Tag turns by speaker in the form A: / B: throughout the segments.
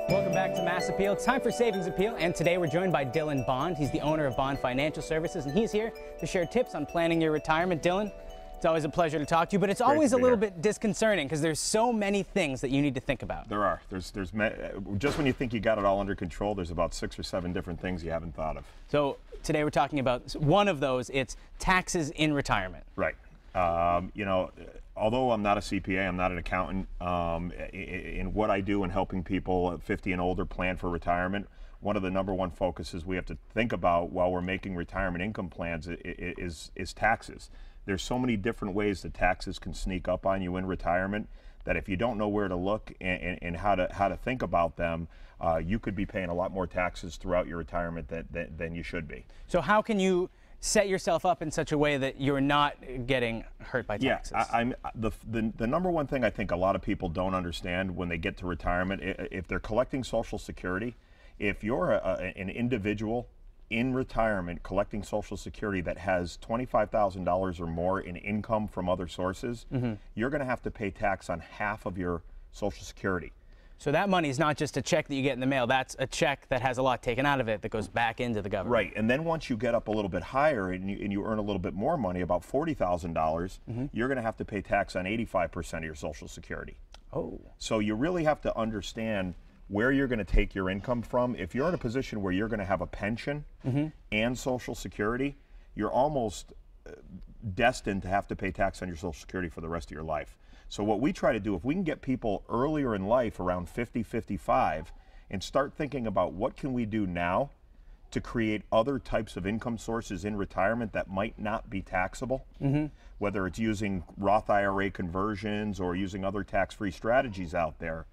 A: Welcome back to Mass Appeal. It's time for Savings Appeal, and today we're joined by Dylan Bond. He's the owner of Bond Financial Services, and he's here to share tips on planning your retirement. Dylan, it's always a pleasure to talk to you, but it's always a little bit disconcerting because there's so many things that you need to think about.
B: There are. Just when you think you got it all under control, there's about 6 or 7 different things you haven't thought of.
A: So today we're talking about one of those. It's taxes in retirement.
B: Right. Although I'm not a CPA, I'm not an accountant, in what I do in helping people 50 and older plan for retirement, one of the #1 focuses we have to think about while we're making retirement income plans is taxes. There's so many different ways that taxes can sneak up on you in retirement that if you don't know where to look and how to think about them, you could be paying a lot more taxes throughout your retirement than you should be.
A: So how can you set yourself up in such a way that you're not getting hurt by taxes?
B: Yeah, the #1 thing I think a lot of people don't understand when they get to retirement, if they're collecting Social Security, if you're an individual in retirement collecting Social Security that has $25,000 or more in income from other sources, you're going to have to pay tax on half of your Social Security.
A: So that money is not just a check that you get in the mail. That's a check that has a lot taken out of it that goes back into the government.
B: Right, and then once you get up a little bit higher and you earn a little bit more money, about $40,000, you're going to have to pay tax on 85% of your Social Security.
A: Oh.
B: So you really have to understand where you're going to take your income from. If you're in a position where you're going to have a pension and Social Security, you're almost destined to have to pay tax on your Social Security for the rest of your life. So what we try to do, if we can get people earlier in life, around 50, 55, and start thinking about what can we do now to create other types of income sources in retirement that might not be taxable, whether it's using Roth IRA conversions or using other tax-free strategies out there,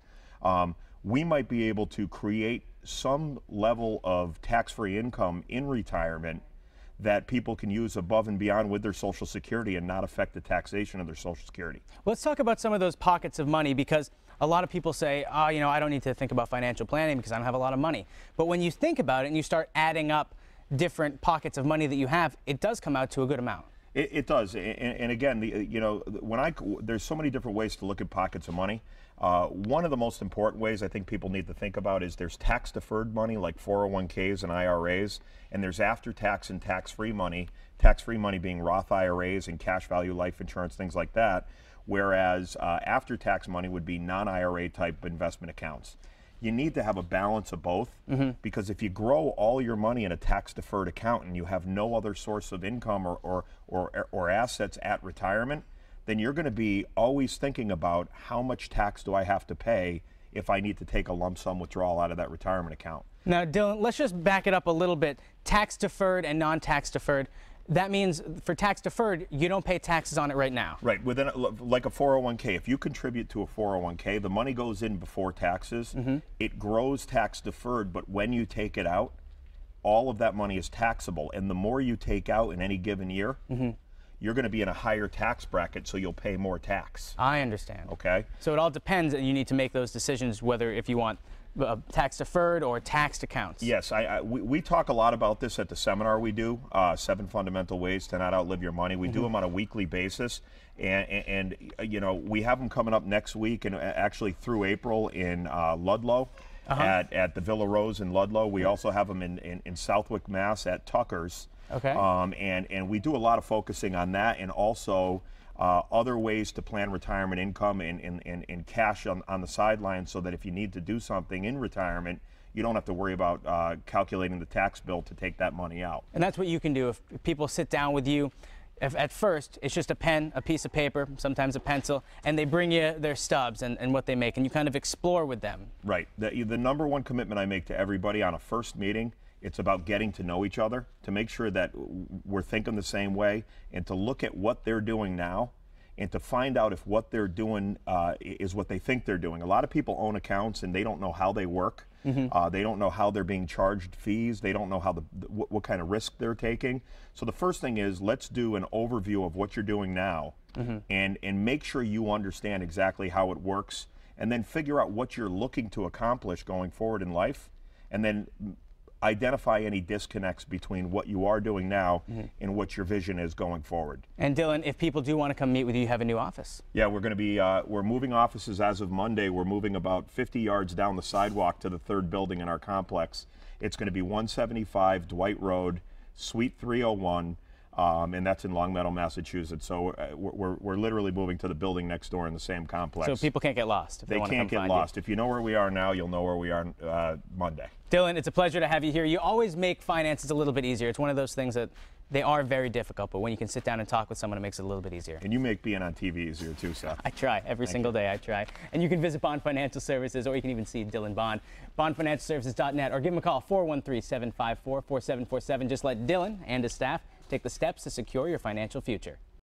B: we might be able to create some level of tax-free income in retirement that people can use above and beyond with their Social Security and not affect the taxation of their Social Security.
A: Let's talk about some of those pockets of money, because a lot of people say, oh, I don't need to think about financial planning because I don't have a lot of money. But when you think about it and you start adding up different pockets of money that you have, it does come out to a good amount.
B: It does, and again, there's so many different ways to look at pockets of money. One of the most important ways I think people need to think about is there's tax-deferred money like 401ks and IRAs, and there's after-tax and tax-free money being Roth IRAs and cash value life insurance, things like that, whereas after-tax money would be non-IRA type investment accounts. You need to have a balance of both, because if you grow all your money in a tax-deferred account and you have no other source of income or assets at retirement, then you're going to be always thinking about how much tax do I have to pay if I need to take a lump sum withdrawal out of that retirement account.
A: Now, Dylan, let's just back it up a little bit. Tax-deferred and non-tax-deferred. That means for tax-deferred, you don't pay taxes on it right now.
B: Right. Within like a 401k, if you contribute to a 401k, the money goes in before taxes. It grows tax-deferred, but when you take it out, all of that money is taxable. And the more you take out in any given year, you're going to be in a higher tax bracket, so you'll pay more tax.
A: I understand.
B: Okay.
A: So it all depends, and you need to make those decisions whether if you want tax-deferred or taxed accounts.
B: Yes, we talk a lot about this at the seminar we do, 7 Fundamental Ways to Not Outlive Your Money. We do them on a weekly basis, and we have them coming up next week and actually through April in Ludlow. At the Villa Rose in Ludlow. We also have them in Southwick, Mass. at Tucker's.
A: Okay.
B: And we do a lot of focusing on that, and also other ways to plan retirement income and cash on the sideline, so that if you need to do something in retirement, you don't have to worry about calculating the tax bill to take that money out.
A: And that's what you can do if people sit down with you. If at first it's just a pen, a piece of paper, sometimes a pencil, and they bring you their stubs and what they make, and you kind of explore with them.
B: Right. The #1 commitment I make to everybody on a first meeting, it's about getting to know each other, to make sure that we're thinking the same way, and to look at what they're doing now, and to find out if what they're doing is what they think they're doing. A lot of people own accounts and they don't know how they work. They don't know how they're being charged fees. They don't know how what kind of risk they're taking. So the first thing is, let's do an overview of what you're doing now, and make sure you understand exactly how it works, and then figure out what you're looking to accomplish going forward in life, and then identify any disconnects between what you are doing now and what your vision is going forward.
A: And Dylan, if people do want to come meet with you, you have a new office.
B: Yeah, we're going to be, we're moving offices as of Monday. We're moving about 50 yards down the sidewalk to the third building in our complex. It's going to be 175 Dwight Road, Suite 301. And that's in Longmeadow, Massachusetts. So we're literally moving to the building next door in the same complex.
A: So people can't get lost if they want to come
B: can't get lost. If you know where we are now, you'll know where we are Monday.
A: Dylan, it's a pleasure to have you here. You always make finances a little bit easier. It's one of those things that they are very difficult, but when you can sit down and talk with someone, it makes it a little bit easier.
B: And you make being on TV easier too, Seth.
A: I try. Every single day I try. And you can visit Bond Financial Services, or you can even see Dylan Bond, bondfinancialservices.net, or give him a call, 413-754-4747. Just let Dylan and his staff take the steps to secure your financial future.